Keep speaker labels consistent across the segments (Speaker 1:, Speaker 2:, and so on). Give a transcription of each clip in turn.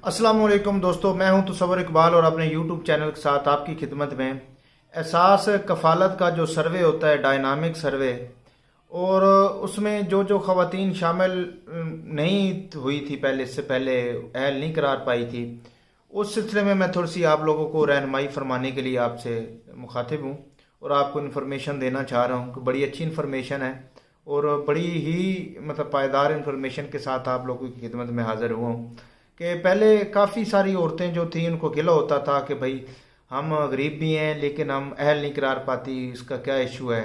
Speaker 1: अस्सलाम वालेकुम दोस्तों, मैं हूं तसव्वुर इकबाल और अपने यूट्यूब चैनल के साथ आपकी खिदमत में। एहसास कफ़ालत का जो सर्वे होता है, डायनामिक सर्वे, और उसमें जो जो ख़वातीन शामिल नहीं हुई थी पहले, इससे पहले अहल नहीं करार पाई थी, उस सिलसिले में मैं थोड़ी सी आप लोगों को रहनुमाई फरमाने के लिए आपसे मुखातिब हूँ और आपको इन्फॉर्मेशन देना चाह रहा हूँ कि बड़ी अच्छी इन्फॉर्मेशन है और बड़ी ही मतलब पायदार इन्फॉर्मेशन के साथ आप लोगों की खिदमत में हाज़िर हुआ हूँ। कि पहले काफ़ी सारी औरतें जो थी उनको गिला होता था कि भाई हम गरीब भी हैं लेकिन हम अहल नहीं करार पाती, इसका क्या इशू है,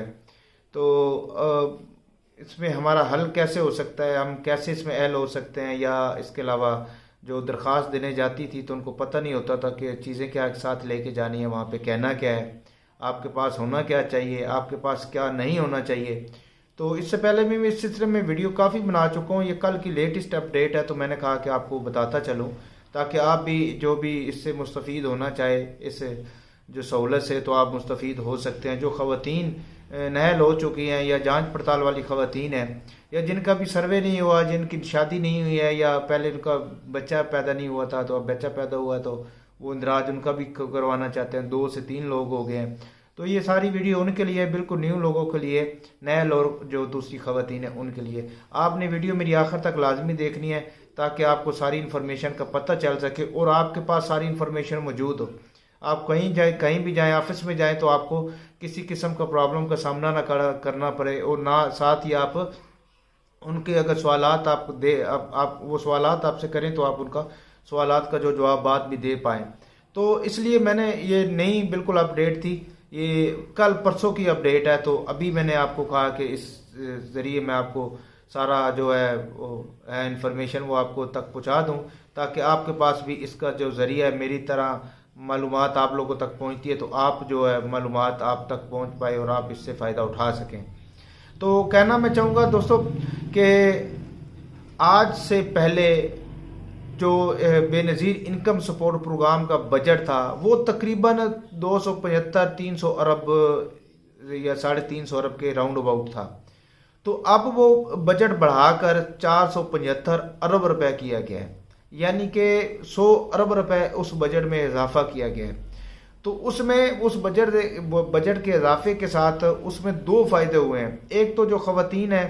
Speaker 1: तो इसमें हमारा हल कैसे हो सकता है, हम कैसे इसमें अहल हो सकते हैं। या इसके अलावा जो दरख्वास्त देने जाती थी तो उनको पता नहीं होता था कि चीज़ें क्या एक साथ लेके जानी है, वहाँ पे कहना क्या है, आपके पास होना क्या चाहिए, आपके पास क्या नहीं होना चाहिए। तो इससे पहले भी मैं इस सिलसिले में वीडियो काफ़ी बना चुका हूँ, ये कल की लेटेस्ट अपडेट है, तो मैंने कहा कि आपको बताता चलूँ ताकि आप भी जो भी इससे मुस्तफ़ीद होना चाहे इस जो सहूलत से, तो आप मुस्तफ़ीद हो सकते हैं। जो ख़वातीन नहल हो चुकी हैं या जांच पड़ताल वाली ख़वातीन हैं या जिनका भी सर्वे नहीं हुआ, जिनकी शादी नहीं हुई है या पहले उनका बच्चा पैदा नहीं हुआ था तो अब बच्चा पैदा हुआ तो वो इंदराज उनका भी करवाना चाहते हैं, 2 से 3 लोग हो गए हैं। तो ये सारी वीडियो उनके लिए, बिल्कुल न्यू लोगों के लिए, नए लोग जो दूसरी ख़वातीन है उनके लिए। आपने वीडियो मेरी आखिर तक लाजमी देखनी है ताकि आपको सारी इन्फॉर्मेशन का पता चल सके और आपके पास सारी इन्फॉर्मेशन मौजूद हो। आप कहीं जाए, कहीं भी जाएं, ऑफिस में जाएं तो आपको किसी किस्म का प्रॉब्लम का सामना ना करना पड़े और ना साथ ही आप उनके अगर सवालात आप दे आप वो सवालात आपसे करें तो आप उनका सवालात का जो जवाब बाद भी दे पाएँ। तो इसलिए मैंने ये नई बिल्कुल अपडेट थी, ये कल परसों की अपडेट है, तो अभी मैंने आपको कहा कि इस ज़रिए मैं आपको सारा जो है इंफॉर्मेशन वो आपको तक पहुंचा दूं ताकि आपके पास भी इसका जो ज़रिया है, मेरी तरह मालूमात आप लोगों तक पहुंचती है तो आप जो है मालूमात आप तक पहुंच पाए और आप इससे फ़ायदा उठा सकें। तो कहना मैं चाहूँगा दोस्तों कि आज से पहले जो बेनज़ीर इनकम सपोर्ट प्रोग्राम का बजट था वो तकरीबन 275-300 अरब या 350 अरब के राउंड अबाउट था। तो अब वो बजट बढ़ाकर 475 अरब रुपए किया गया है, यानी कि 100 अरब रुपए उस बजट में इजाफा किया गया है। तो उसमें उस बजट के इजाफे के साथ उसमें 2 फायदे हुए हैं। एक तो जो ख़वातीन हैं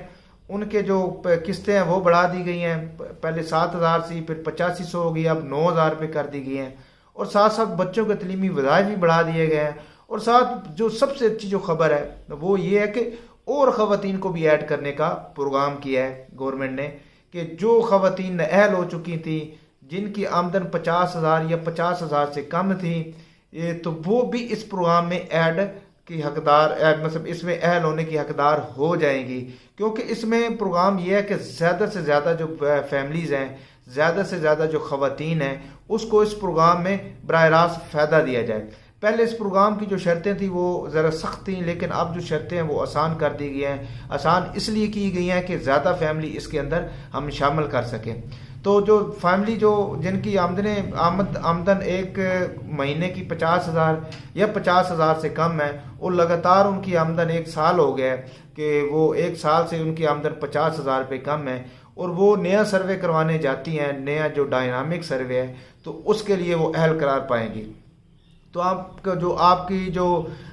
Speaker 1: उनके जो किस्तें हैं वो बढ़ा दी गई हैं, पहले 7,000 से फिर 8500 हो गई, अब 9,000 रुपये कर दी गई हैं। और साथ साथ बच्चों के तलीमी वज़ाइफ भी बढ़ा दिए गए हैं। और साथ जो सबसे अच्छी जो खबर है वो ये है कि और ख़वातीन को भी ऐड करने का प्रोग्राम किया है गवर्नमेंट ने, कि जो ख़वातीन अहल हो चुकी थी, जिनकी आमदन 50,000 या 50,000 से कम थी, ये तो वो भी इस प्रोग्राम में ऐड की हकदार, मतलब इसमें अहल होने की हकदार हो जाएंगी। क्योंकि इसमें प्रोग्राम यह है कि ज़्यादा से ज़्यादा जो फैमिलीज़ हैं, ज़्यादा से ज़्यादा जो ख़वातीन हैं, उसको इस प्रोग्राम में बराह रास्त फ़ायदा दिया जाए। पहले इस प्रोग्राम की जो शर्तें थी वो ज़रा सख्त थी, लेकिन अब जो शर्तें हैं वो आसान कर दी गई हैं। आसान इसलिए की गई हैं कि ज़्यादा फैमिली इसके अंदर हम शामिल कर सकें। तो जो फैमिली जो जिनकी आमदन एक महीने की 50,000 या 50,000 से कम है और लगातार उनकी आमदन 1 साल हो गया है कि वो 1 साल से उनकी आमदन 50,000 रुपये कम है और वो नया सर्वे करवाने जाती हैं, नया जो डायनामिक सर्वे है, तो उसके लिए वो अहल करार पाएंगी। तो आपका जो आपकी जो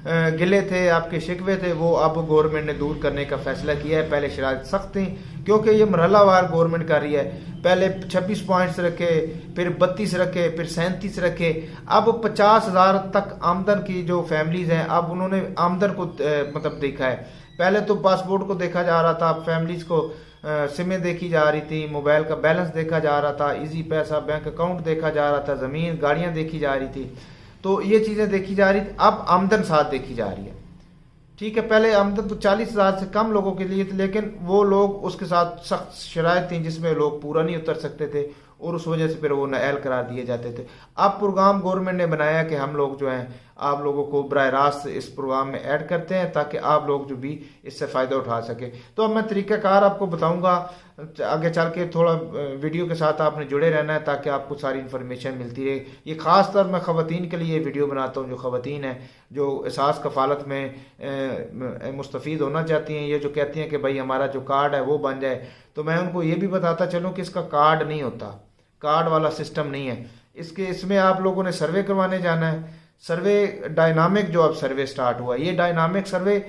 Speaker 1: गिले थे, आपके शिकवे थे, वो अब गवर्नमेंट ने दूर करने का फैसला किया है। पहले शराइत सख्त थी क्योंकि ये मरहलावार गवर्नमेंट कर रही है, पहले 26 पॉइंट्स रखे, फिर 32 रखे, फिर 37 रखे, अब 50,000 तक आमदन की जो फैमिलीज हैं अब उन्होंने आमदन को मतलब देखा है। पहले तो पासपोर्ट को देखा जा रहा था, फैमिलीज को सिमें देखी जा रही थी, मोबाइल का बैलेंस देखा जा रहा था, इजी पैसा बैंक अकाउंट देखा जा रहा था, ज़मीन गाड़ियाँ देखी जा रही थी, तो ये चीज़ें देखी जा रही थी। अब आमदन साथ देखी जा रही है। ठीक है, पहले आमदन तो 40,000 से कम लोगों के लिए थी, लेकिन वो लोग उसके साथ सख्त शराइत थी जिसमें लोग पूरा नहीं उतर सकते थे और उस वजह से फिर वो नाअहल करार दिए जाते थे। अब प्रोग्राम गवर्नमेंट ने बनाया कि हम लोग जो हैं आप लोगों को बराह रास्त इस प्रोग्राम में ऐड करते हैं ताकि आप लोग जो भी इससे फ़ायदा उठा सके। तो अब मैं तरीक़ाकार आपको बताऊंगा, आगे चल के थोड़ा वीडियो के साथ आपने जुड़े रहना है ताकि आपको सारी इन्फॉर्मेशन मिलती रहे। ये ख़ास तौर मैं ख़वातीन के लिए वीडियो बनाता हूँ, जो ख़वातीन हैं जो एहसास कफ़ालत में मुस्तफ़ीद होना चाहती हैं, ये जो कहती हैं कि भाई हमारा जो कार्ड है वो बन जाए, तो मैं उनको ये भी बताता चलूँ कि इसका कार्ड नहीं होता। कार्ड वाला सिस्टम नहीं है। इसमें आप लोगों ने सर्वे करवाने जाना है। सर्वे डायनामिक जो अब सर्वे स्टार्ट हुआ, ये डायनामिक सर्वे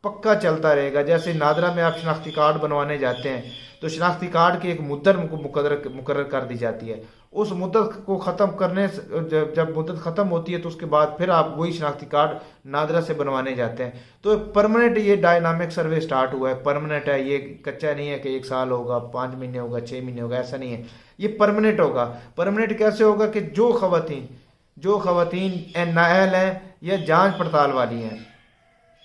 Speaker 1: पक्का चलता रहेगा। जैसे नादरा में आप शनाख्ती कार्ड बनवाने जाते हैं तो शनाख्ती कार्ड की एक मुद्दत मुकर्रर कर दी जाती है। उस मुद्दत को ख़त्म करने जब मुद्दत ख़त्म होती है तो उसके बाद फिर आप वही शनाख्ती कार्ड नादरा से बनवाने जाते हैं। तो परमानेंट ये डायनामिक सर्वे स्टार्ट हुआ है, परमानेंट है, ये कच्चा नहीं है कि 1 साल होगा, 5 महीने होगा, 6 महीने होगा, ऐसा नहीं है, ये परमानेंट होगा। परमानेंट कैसे होगा कि जो खवातीन नाअहल हैं या जांच पड़ताल वाली हैं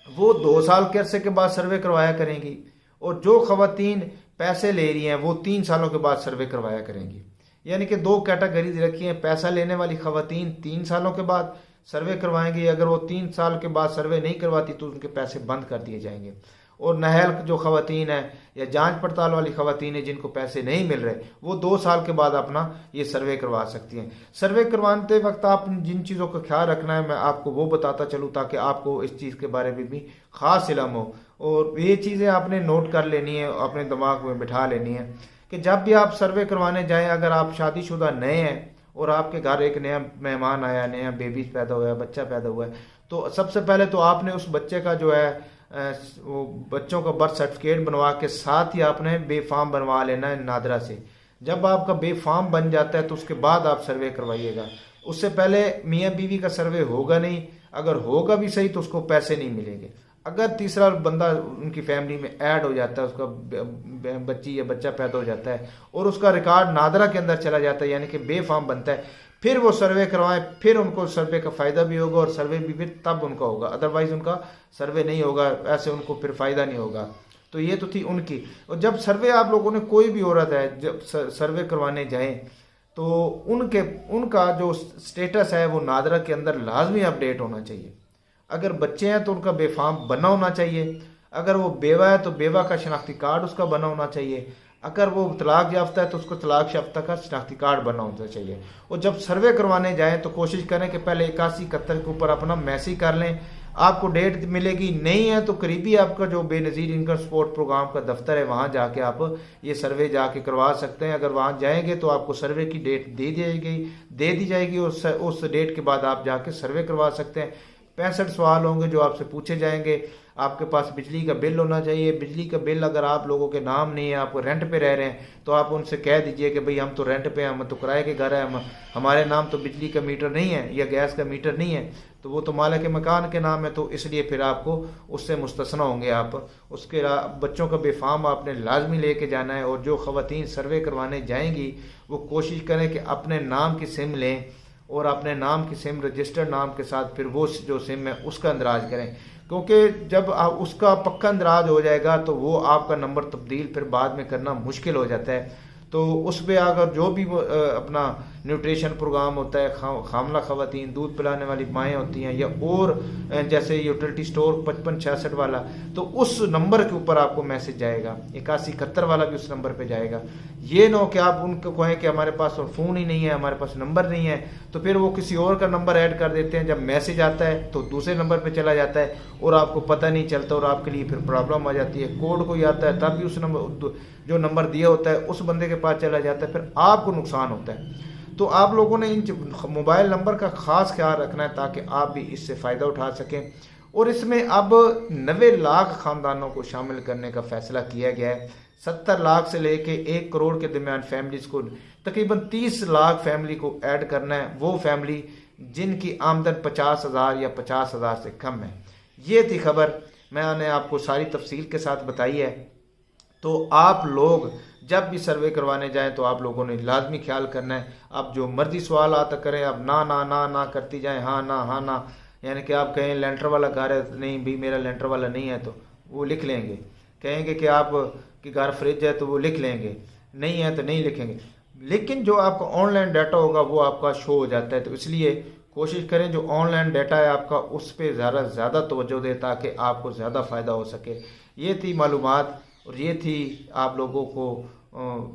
Speaker 1: वो 2 साल के अरसे के बाद सर्वे करवाया करेंगी, और जो खवातीन पैसे ले रही हैं वो 3 सालों के बाद सर्वे करवाया करेंगी। यानी कि 2 कैटेगरीज रखी हैं। पैसा लेने वाली खवातीन 3 सालों के बाद सर्वे करवाएंगी, अगर वो 3 साल के बाद सर्वे नहीं करवाती तो उनके पैसे बंद कर दिए जाएंगे। और नाअहल जो खवातीन है या जांच पड़ताल वाली खवातीन है जिनको पैसे नहीं मिल रहे वो 2 साल के बाद अपना ये सर्वे करवा सकती हैं। सर्वे करवाते वक्त आप जिन चीज़ों का ख्याल रखना है मैं आपको वो बताता चलूँ ताकि आपको इस चीज़ के बारे में भी ख़ास इल्म हो, और ये चीज़ें आपने नोट कर लेनी है, अपने दिमाग में बिठा लेनी है कि जब भी आप सर्वे करवाने जाएं, अगर आप शादीशुदा नए हैं और आपके घर एक नया मेहमान आया, नया बेबी पैदा हुआ है, बच्चा पैदा हुआ है, तो सबसे पहले तो आपने उस बच्चे का जो है वो बच्चों का बर्थ सर्टिफिकेट बनवा के साथ ही आपने बे फॉर्म बनवा लेना है नादरा से। जब आपका बे फॉर्म बन जाता है तो उसके बाद आप सर्वे करवाइएगा। उससे पहले मियाँ बीवी का सर्वे होगा नहीं, अगर होगा भी सही तो उसको पैसे नहीं मिलेंगे। अगर तीसरा बंदा उनकी फैमिली में ऐड हो जाता है, उसका बच्ची या बच्चा पैदा हो जाता है और उसका रिकॉर्ड नादरा के अंदर चला जाता है, यानी कि बे फॉर्म बनता है, फिर वो सर्वे करवाएं, फिर उनको सर्वे का फ़ायदा भी होगा और सर्वे भी फिर तब उनका होगा, अदरवाइज उनका सर्वे नहीं होगा, ऐसे उनको फिर फ़ायदा नहीं होगा। तो ये तो थी उनकी। और जब सर्वे आप लोगों ने कोई भी औरत है जब सर्वे करवाने जाएं तो उनका जो स्टेटस है वो नादरा के अंदर लाजमी अपडेट होना चाहिए। अगर बच्चे हैं तो उनका बेफाम बना होना चाहिए, अगर वो बेवा है तो बेवा का शनाख्ती कार्ड उसका बना होना चाहिए, अगर वो तलाक याफ्ता है तो उसको तलाक याफ्ता का शनाख्ती कार्ड बना होना चाहिए। और जब सर्वे करवाने जाएं तो कोशिश करें कि पहले 8171 के ऊपर अपना मैसेज कर लें, आपको डेट मिलेगी, नहीं है तो करीबी आपका जो बेनज़ीर इनकम सपोर्ट प्रोग्राम का दफ्तर है वहाँ जाके आप ये सर्वे जाके करवा सकते हैं। अगर वहाँ जाएंगे तो आपको सर्वे की डेट दे दी जाएगी और उस डेट के बाद आप जाके सर्वे करवा सकते हैं। 65 सवाल होंगे जो आपसे पूछे जाएंगे। आपके पास बिजली का बिल होना चाहिए। बिजली का बिल अगर आप लोगों के नाम नहीं है, आप रेंट पे रह रहे हैं, तो आप उनसे कह दीजिए कि भाई हम तो रेंट पे हैं, हम तो किराए के घर है, हमारे नाम तो बिजली का मीटर नहीं है या गैस का मीटर नहीं है, तो वो तो मालिक के मकान के नाम है, तो इसलिए फिर आपको उससे मुस्तस्ना होंगे। आप उसके बच्चों का बेफाम आपने लाजमी लेके जाना है। और जो ख़वातीन सर्वे करवाने जाएंगी वो कोशिश करें कि अपने नाम की सिम लें और अपने नाम की सिम रजिस्टर्ड नाम के साथ फिर वो जो सिम है उसका अंदराज करें, क्योंकि जब उसका पक्का अंदराज हो जाएगा तो वो आपका नंबर तब्दील फिर बाद में करना मुश्किल हो जाता है। तो उस पर अगर जो भी अपना न्यूट्रिशन प्रोग्राम होता है, खामला ख़वातीन, दूध पिलाने वाली माएँ होती हैं, या और जैसे यूटिलिटी स्टोर 5566 वाला, तो उस नंबर के ऊपर आपको मैसेज जाएगा। 8171 वाला भी उस नंबर पे जाएगा। ये ना हो कि आप उनको कहें कि हमारे पास फ़ोन ही नहीं है, हमारे पास नंबर नहीं है, तो फिर वो किसी और का नंबर ऐड कर देते हैं। जब मैसेज आता है तो दूसरे नंबर पर चला जाता है और आपको पता नहीं चलता और आपके लिए फिर प्रॉब्लम आ जाती है। कोड कोई आता है तब भी उस नंबर जो नंबर दिया होता है उस बंदे के पास चला जाता है, फिर आपको नुकसान होता है। तो आप लोगों ने इन मोबाइल नंबर का ख़ास ख्याल रखना है ताकि आप भी इससे फ़ायदा उठा सकें। और इसमें अब 90 लाख ख़ानदानों को शामिल करने का फ़ैसला किया गया है। 70 लाख से लेके 1 करोड़ के दरमियान फैमिलीज को तकरीबन 30 लाख फैमिली को ऐड करना है, वो फैमिली जिनकी आमदन 50,000 या 50,000 से कम है। ये थी खबर, मैंने आपको सारी तफसील के साथ बताई है। तो आप लोग जब भी सर्वे करवाने जाएं तो आप लोगों ने लाजमी ख्याल करना है। आप जो मर्जी सवाल आता करें, आप ना ना ना ना करती जाएं, हाँ ना, यानी कि आप कहें लेंटर वाला घर है, नहीं भी मेरा लेंटर वाला नहीं है तो वो लिख लेंगे। कहेंगे कि आप कि घर फ्रिज है तो वो लिख लेंगे, नहीं है तो नहीं लिखेंगे। लेकिन जो आपका ऑनलाइन डाटा होगा वो आपका शो हो जाता है, तो इसलिए कोशिश करें जो ऑनलाइन डाटा है आपका उस पर ज़्यादा तवज्जो दें ताकि आपको ज़्यादा फ़ायदा हो सके। ये थी मालूमात और ये थी आप लोगों को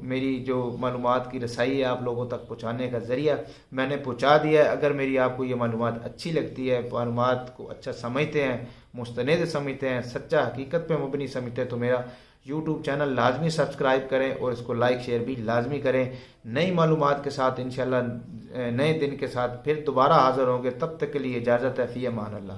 Speaker 1: मेरी जो मालूमात की रसाई है आप लोगों तक पहुँचाने का ज़रिया मैंने पहुँचा दिया है। अगर मेरी आपको ये मालूमात अच्छी लगती है, मालूमात को अच्छा समझते हैं, मुस्तनद समझते हैं, सच्चा हकीकत पे मुबनी समझते हैं, तो मेरा यूट्यूब चैनल लाजमी सब्सक्राइब करें और इसको लाइक शेयर भी लाजमी करें। नई मालूमात के साथ इंशाल्लाह नए दिन के साथ फिर दोबारा हाज़िर होंगे। तब तक के लिए इजाज़त है। फ़ी अमान अल्लाह।